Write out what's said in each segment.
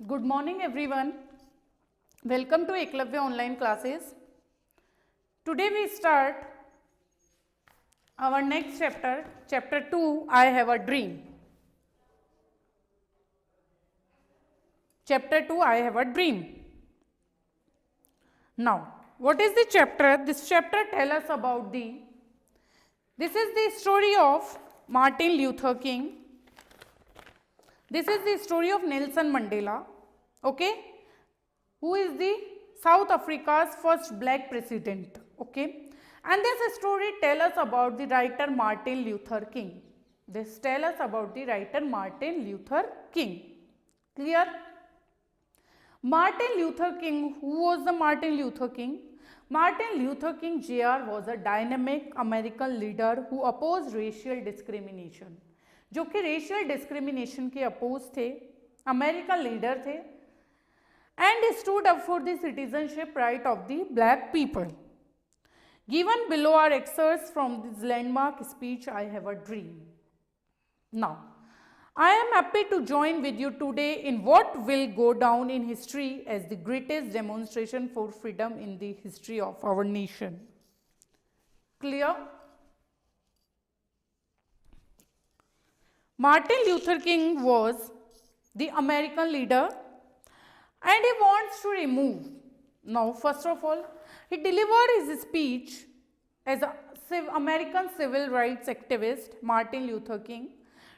Good morning everyone. Welcome to Eklavya online classes. Today we start our next chapter, chapter 2, I have a dream. Chapter 2, I have a dream. Now, what is the chapter? This chapter tells us about this is the story of Martin Luther King. This is the story of Nelson Mandela, okay, who is the South Africa's first black president, okay. And this story tells us about the writer Martin Luther King. This tells us about the writer Martin Luther King. Clear? Martin Luther King, who was the Martin Luther King? Martin Luther King Jr. was a dynamic American leader who opposed racial discrimination. जो कि racial discrimination के oppose थे, American leader थे, and stood up for the citizenship right of the black people. Given below are excerpts from this landmark speech I have a dream. Now I am happy to join with you today in what will go down in history as the greatest demonstration for freedom in the history of our nation. Clear? Martin Luther King was the American leader and he wants to remove. Now, first of all, he delivered his speech as an American civil rights activist, Martin Luther King,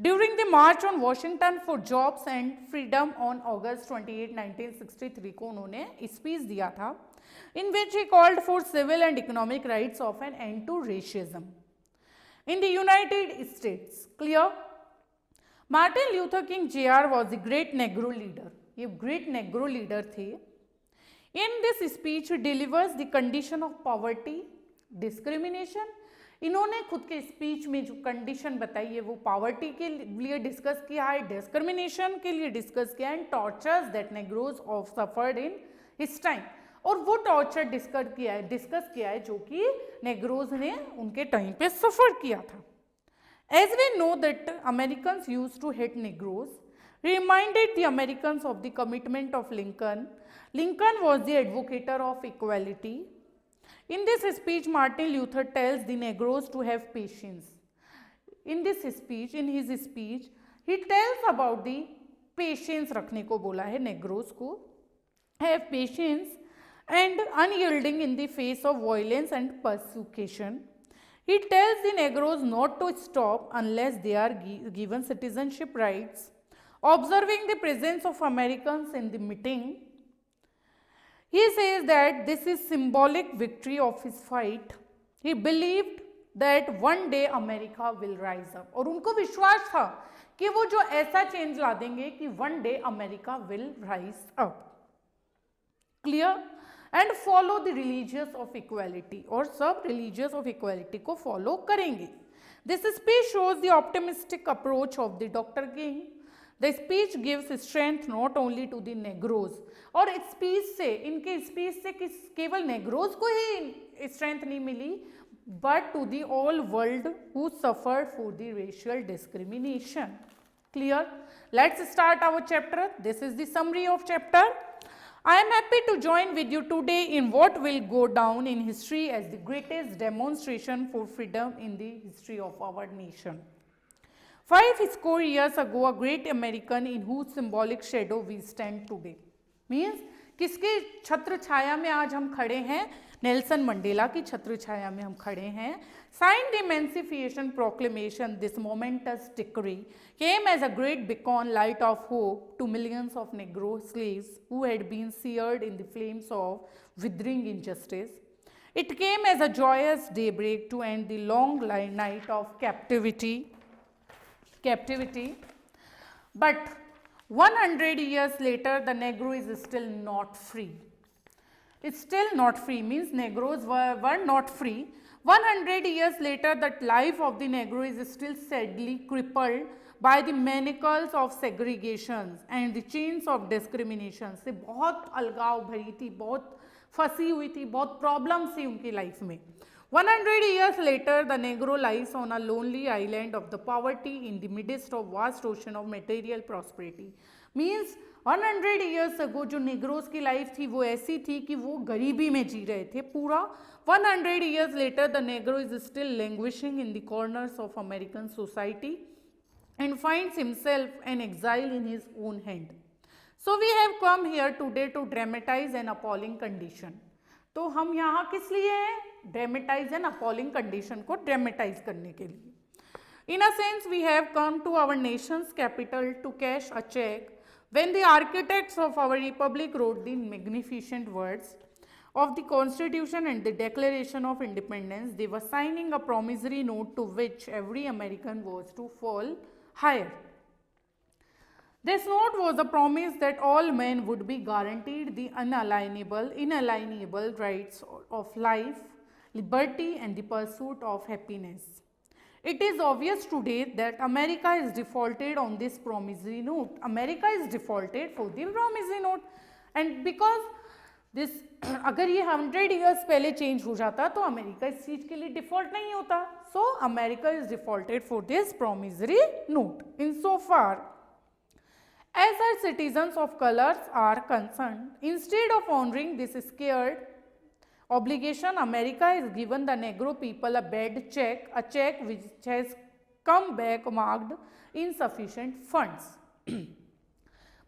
during the March on Washington for Jobs and Freedom on August 28, 1963 को उन्होंने speech दिया था, in which he called for civil and economic rights of an end to racism in the United States. Clear? Martin Luther King Jr. was a great Negro leader. ये great Negro leader थे. In this speech, he delivers the condition of poverty, discrimination. इन्होंने खुद के speech में जो condition बताई है वो पॉवर्टी के लिए डिस्कस किया है, डिस्क्रिमिनेशन के लिए डिस्कस किया है, and tortures that नेग्रोज of suffered in his time. और वो टॉर्चर डिस्कस किया है जो कि नेग्रोज ने उनके टाइम पे सफर किया था. As we know that Americans used to hate Negroes, reminded the Americans of the commitment of Lincoln. Lincoln was the advocate of equality. In this speech, Martin Luther tells the Negroes to have patience. In his speech, he tells about the patience रखने को बोला है Negroes को. Have patience and unyielding in the face of violence and persecution. He tells the Negroes not to stop unless they are given citizenship rights. Observing the presence of Americans in the meeting, he says that this is symbolic victory of his fight. He believed that one day America will rise up. और उनको विश्वास था कि वो जो ऐसा change ला देंगे कि one day America will rise up. Clear? And follow the religious of equality, और सब religious of equality को follow करेंगे. This speech shows the optimistic approach of the Dr. King. The speech gives strength not only to the Negroes, और इस speech से, इनके speech से केवल नेग्रोज को ही स्ट्रेंथ नहीं मिली, but to the all world who suffered for the racial discrimination. Clear? Let's start our chapter. This is the summary of chapter. I am happy to join with you today in what will go down in history as the greatest demonstration for freedom in the history of our nation. 5 score years ago, a great American in whose symbolic shadow we stand today. Means किसके छत्र छाया में आज हम खड़े हैं? Nelson Mandela की छत्र छाया में हम खड़े हैं. Signed the Emancipation Proclamation, this momentous decree came as a great beacon light of hope to millions of Negro slaves who had been seared in the flames of withering injustice. It came as a joyous daybreak to end the long night of captivity. But 100 years later, the Negro is still not free. It's still not free, means Negroes were not free. 100 years later, that life of the Negro is still sadly crippled by the manacles of segregations and the chains of discrimination. से बहुत अलगाव भरी थी, बहुत फंसी हुई थी, बहुत प्रॉब्लम थी उनकी लाइफ में. 100 years later, the Negro lies on a lonely island of the poverty in the midst of vast ocean of material prosperity. Means 100 years ago जो नेग्रोस की लाइफ थी वो ऐसी थी कि वो गरीबी में जी रहे थे पूरा. 100 years later the Negro is still languishing in the corners of American society and finds himself an exile in his own hand. So we have come here today to dramatize an appalling condition. तो हम यहाँ किस लिए हैं? Dramatize an appalling condition को dramatize करने के लिए. In a sense, we have come to our nation's capital to cash a check when the architects of our republic wrote the magnificent words of the Constitution and the Declaration of Independence. They were signing a promissory note to which every American was to fall higher. This note was a promise that all men would be guaranteed the inalienable rights of life, liberty and the pursuit of happiness. It is obvious today that America is defaulted on this promissory note. America is defaulted for the promissory note, and because this अगर ये 100 years पहले change हो जाता तो America इस चीज के लिए डिफॉल्ट नहीं होता. So America is defaulted for this promissory note. In so far as our citizens of colors are concerned, instead of honoring this scared obligation, America has given the Negro people a bad check, a check which has come back marked insufficient funds.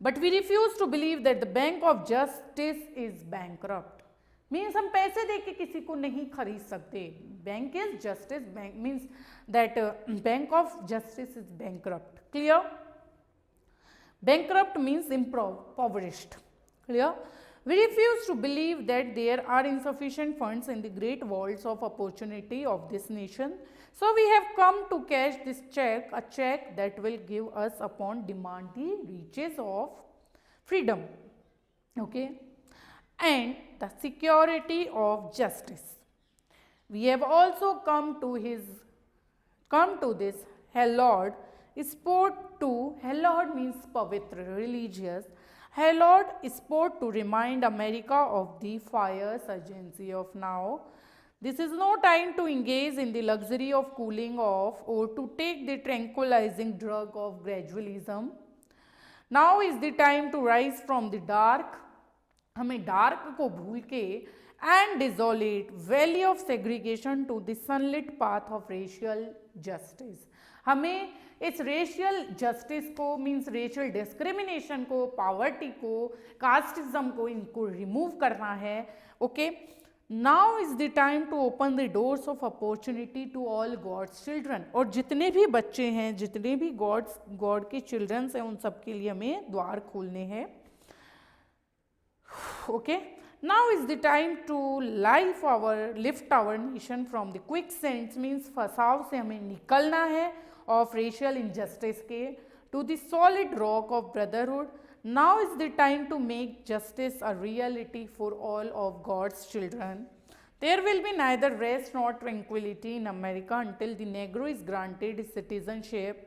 But we refuse to believe that the Bank of Justice is bankrupt. Means हम पैसे दे के किसी को नहीं खरीद सकते. Bank is justice. Bank means that Bank of Justice is bankrupt. Clear? Bankrupt means impoverished. Clear? We refuse to believe that there are insufficient funds in the great vaults of opportunity of this nation. So we have come to cash this check, a check that will give us upon demand the riches of freedom, okay, and the security of justice. We have also come to this hallowed sport to, hallowed means pavitra, religious, hallowed sport to remind America of the fierce urgency of now. This is no time to engage in the luxury of cooling off or to take the tranquilizing drug of gradualism. Now is the time to rise from the dark. हमें dark को भूल के and desolate valley of segregation to the sunlit path of racial justice. हमें इस racial justice को means racial discrimination को, poverty को, casteism को, इनको रिमूव करना है. Okay, now is the time to open the doors of opportunity to all God's children. और जितने भी बच्चे हैं, जितने भी गॉड के चिल्ड्रंस हैं, उन सब के लिए हमें द्वार खोलने हैं. Okay, now is the time to lift our nation from the quicksands means फसाव से हमें निकलना है of racial injustice के to the solid rock of brotherhood. Now is the time to make justice a reality for all of God's children. There will be neither rest nor tranquility in America until the Negro is granted citizenship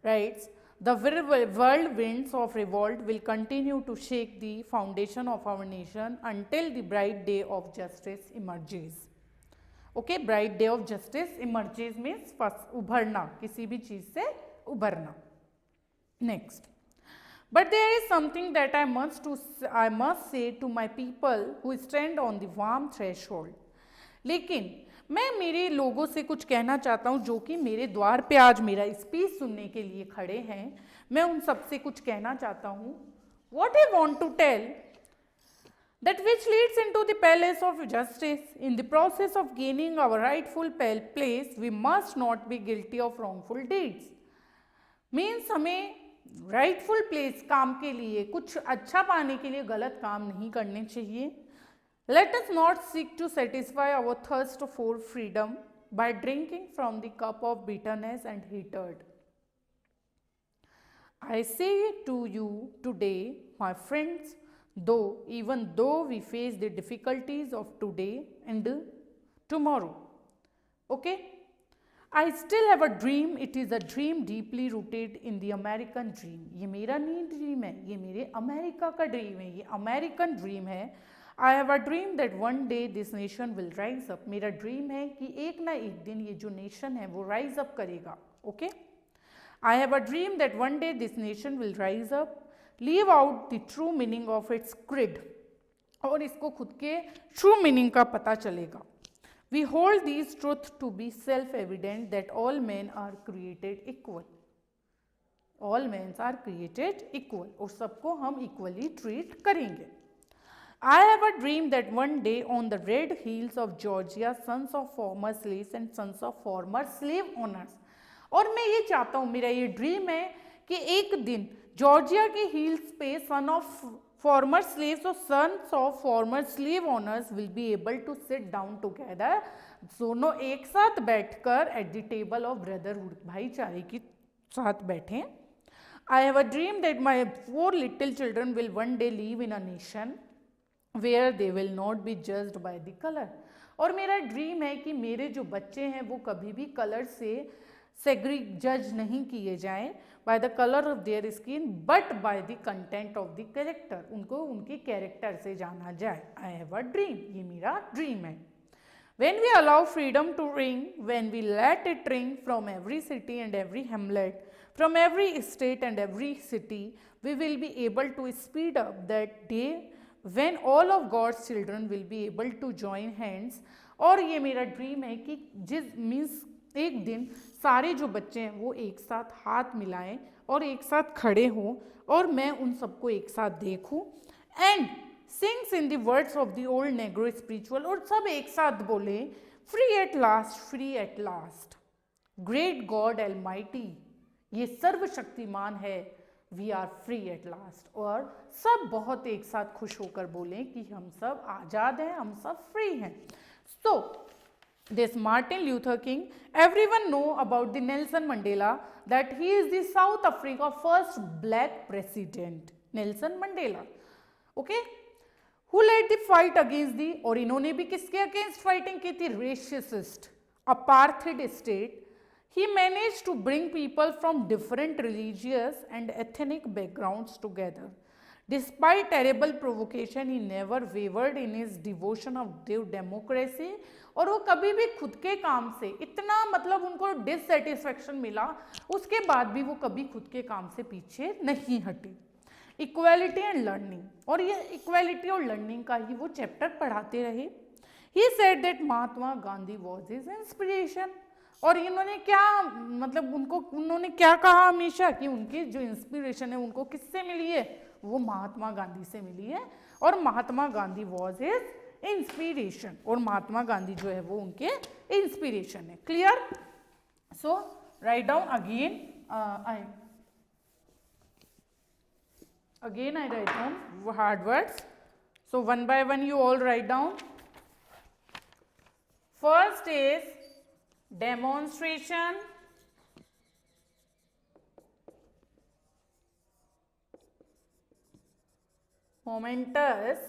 rights. The whirlwinds of revolt will continue to shake the foundation of our nation until the bright day of justice emerges. Okay, bright day of justice emerges means उभरना, किसी भी चीज से उभरना. Next, but there is something that I must say to my people who stand on the warm threshold. लेकिन मैं मेरे लोगों से कुछ कहना चाहता हूँ जो कि मेरे द्वार पे आज मेरा स्पीच सुनने के लिए खड़े हैं. मैं उन सबसे कुछ कहना चाहता हूँ. What I want to tell that which leads into the palace of justice. In the process of gaining our rightful place, we must not be guilty of wrongful deeds. Means हमें rightful place काम के लिए, कुछ अच्छा पाने के लिए गलत काम नहीं करने चाहिए. Let us not seek to satisfy our thirst for freedom by drinking from the cup of bitterness and hatred. I say to you today, my friends, even though we face the difficulties of today and tomorrow, okay, I still have a dream. It is a dream deeply rooted in the American dream. ये मेरा नहीं dream है, ये मेरे America का dream है, ये American dream है. I have a dream that one day this nation will rise up. मेरा ड्रीम है कि एक ना एक दिन ये जो नेशन है वो राइज अप करेगा. Okay, I have a dream that one day this nation will rise up, live out the true meaning of its creed. और इसको खुद के true meaning का पता चलेगा. We hold these truths to be self-evident that all men are created equal. All men are created equal. और सबको हम equally treat करेंगे. I have a dream that one day on the red hills of Georgia, sons of former slaves and sons of former slave owners. और मैं ये चाहता हूँ, मेरा ये ड्रीम है कि एक दिन जॉर्जिया के हिल्स पे सन ऑफ फॉर्मर स्लेव्स और sons of former slave owners will be able to sit down together, दोनों एक साथ बैठकर at the table of brotherhood, भाईचारे के साथ बैठें. I have a dream that my 4 little children will one day live in a nation where they will not be judged by the color. और मेरा ड्रीम है कि मेरे जो बच्चे हैं वो कभी भी कलर से जज नहीं किए जाएं by the colour of their skin but by the content of the character, उनको उनके कैरेक्टर से जाना जाए. आई हैव अ ड्रीम, ये मेरा ड्रीम है. When we allow freedom to ring, when we let it ring from every city and every hamlet, from every state and every city, we will be able to speed up that day when all of God's children will be able to join hands. और ये मेरा dream है कि जिस means एक दिन सारे जो बच्चे हैं वो एक साथ हाथ मिलाएं और एक साथ खड़े हों और मैं उन सबको एक साथ देखूं. And sings in the words of the old Negro spiritual, और सब एक साथ बोले free at last, free at last, great God almighty, ये सर्वशक्तिमान है, we are free at last. और सब बहुत एक साथ खुश होकर बोलें कि हम सब आज़ाद हैं, हम सब फ्री हैं. सो this Martin Luther King, everyone know about the Nelson Mandela, that he is the South Africa first black president, Nelson Mandela, okay, who led the fight against the, और इन्होंने भी किसके अगेंस्ट फाइटिंग की थी, racist apartheid state. He managed to bring people from different religious and ethnic backgrounds together. Despite terrible provocation, he never wavered in his devotion of democracy. और वो कभी भी खुद के काम से इतना मतलब उनको डिससेटिस्फैक्शन मिला, उसके बाद भी वो कभी खुद के काम से पीछे नहीं हटे. इक्वालिटी एंड लर्निंग, और ये इक्वालिटी और लर्निंग का ही वो चैप्टर पढ़ाते रहे. He said that Mahatma Gandhi was his inspiration. और इन्होंने क्या मतलब उन्होंने क्या कहा हमेशा कि उनकी जो इंस्पिरेशन है उनको किससे मिली है, वो महात्मा गांधी से मिली है. और Mahatma Gandhi was his inspiration, और महात्मा गांधी जो है वो उनके इंस्पिरेशन है. Clear? So write down again, I write down hard words. So one by one you all write down. First is demonstration, momentous,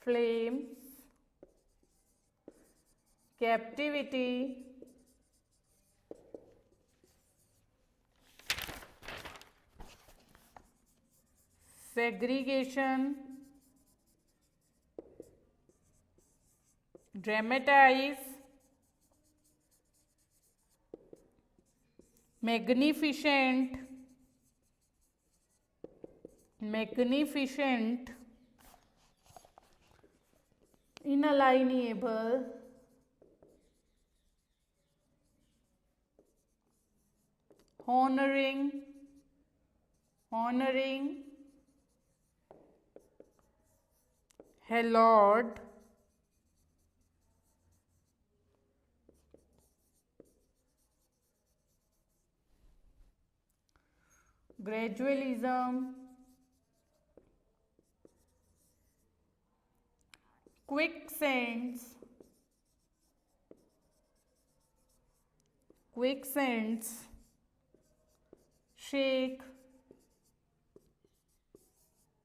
flames, captivity, segregation, dramatize, magnificent, inalienable, honoring, hallowed, gradualism, quicksand, shake,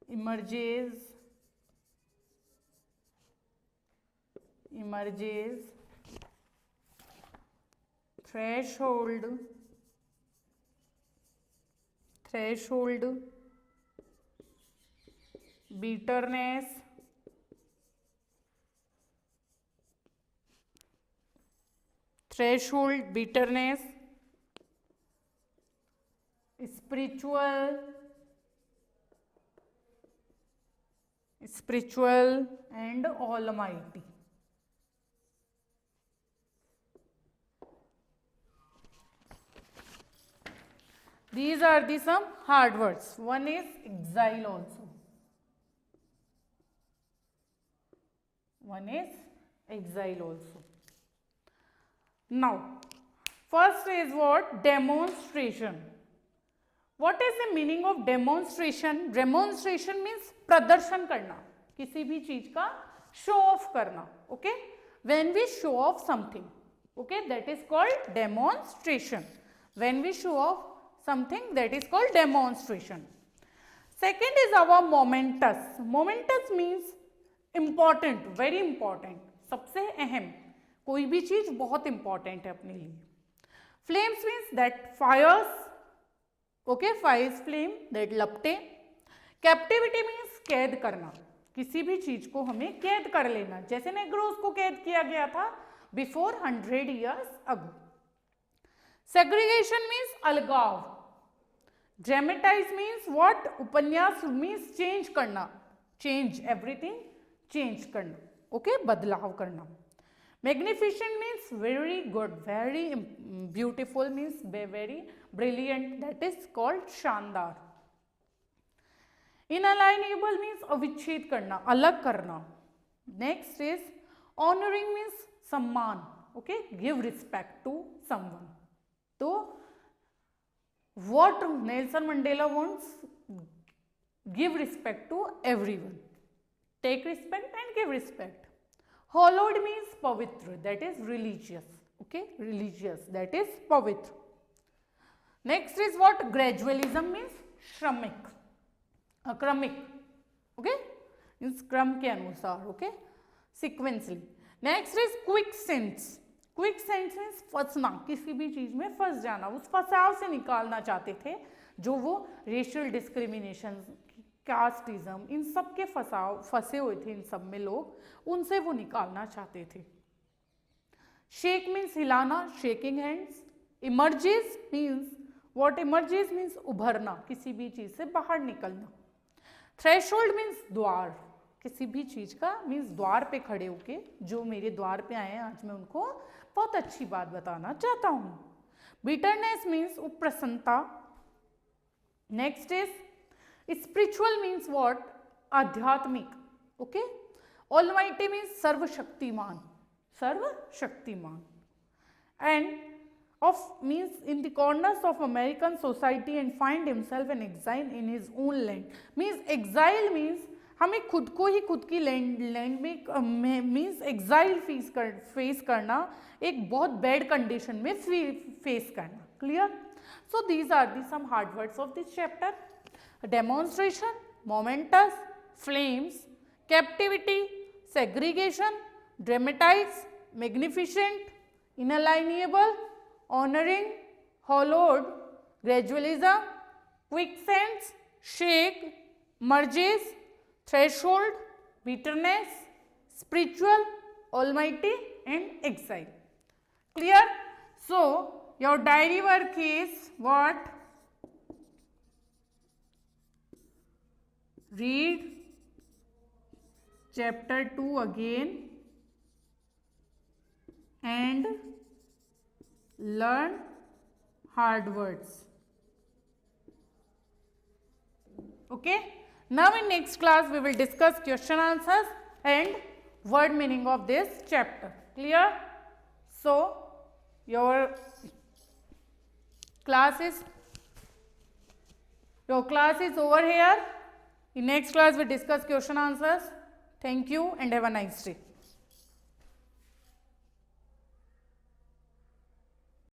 emerges, threshold, bitterness, threshold, bitterness, spiritual and almighty. These are the some hard words. One is exile also. One is exile also. Now, first is what? Demonstration. What is the meaning of demonstration? Demonstration means प्रदर्शन करना, किसी भी चीज का show off करना. Okay? When we show off something, okay, that is called demonstration. When we show off something, that is called demonstration. Second is our momentous. Momentous means important, very important, सबसे अहम, कोई भी चीज बहुत important है अपने लिए. Flames means that fires, okay, fires flame, that लपटे. Captivity means कैद करना, किसी भी चीज को हमें कैद कर लेना, जैसे नेग्रोस को कैद किया गया था before 100 years ago. Segregation means अलगाव. Dramatize means what? उपन्यास means change करना, change everything, change करना, okay, बदलाव करना. Magnificent means very good, very beautiful means very brilliant, that is called शानदार. Inalienable means अविच्छेद करना, अलग करना. Next is honoring means सम्मान, okay, give respect to someone. So what Nelson Mandela wants? Give respect to everyone. Take respect and give respect. Hallowed means pavitra, that is religious, okay, religious, that is pavitra. Next is what? Gradualism means श्रमिक, क्रमिक, okay, means क्रम के अनुसार, okay, sequentially. Next is quicksand. Quicksand means फंसना, किसी भी चीज में फंस जाना, उस फंसाव से निकालना चाहते थे, जो वो रेशियल डिस्क्रिमिनेशन, कास्टिज्म, इन सब के फंसे हुए थे, इन सब में लोग, उनसे वो निकालना चाहते थे. शेक मीन्स हिलाना, shaking hands. Emerges means what? Emerges means उभरना, किसी भी चीज से बाहर निकलना. थ्रेशोल्ड मीन्स द्वार, किसी भी चीज का मीन्स द्वार पे खड़े होके, जो मेरे द्वार पे आए हैं आज मैं उनको बहुत अच्छी बात बताना चाहता हूँ. बिटरनेस मीन्स उप्रसन्नता. Next is spiritual means what? आध्यात्मिक, ओके. ऑलमाइटी मीन्स सर्वशक्तिमान, सर्वशक्तिमान. And of means in the corners of American society and find himself an exile in his own land. Means exile means हमें खुद को ही खुद की land में मीन्स एग्जाइल फेस करना, एक बहुत बैड कंडीशन में फेस करना. Clear? So these are the some hard words of this chapter. Demonstration, momentous, flames, captivity, segregation, dramatize, magnificent, inalienable, honoring, hollowed, gradualism, quicksands, shake, merges, threshold, bitterness, spiritual, almighty and exile. Clear? So your diary work is what? Read chapter 2 again and learn hard words. Okay, now in next class we will discuss question answers and word meaning of this chapter. Clear? So your class is over here. In next class we discuss question answers. Thank you and have a nice day.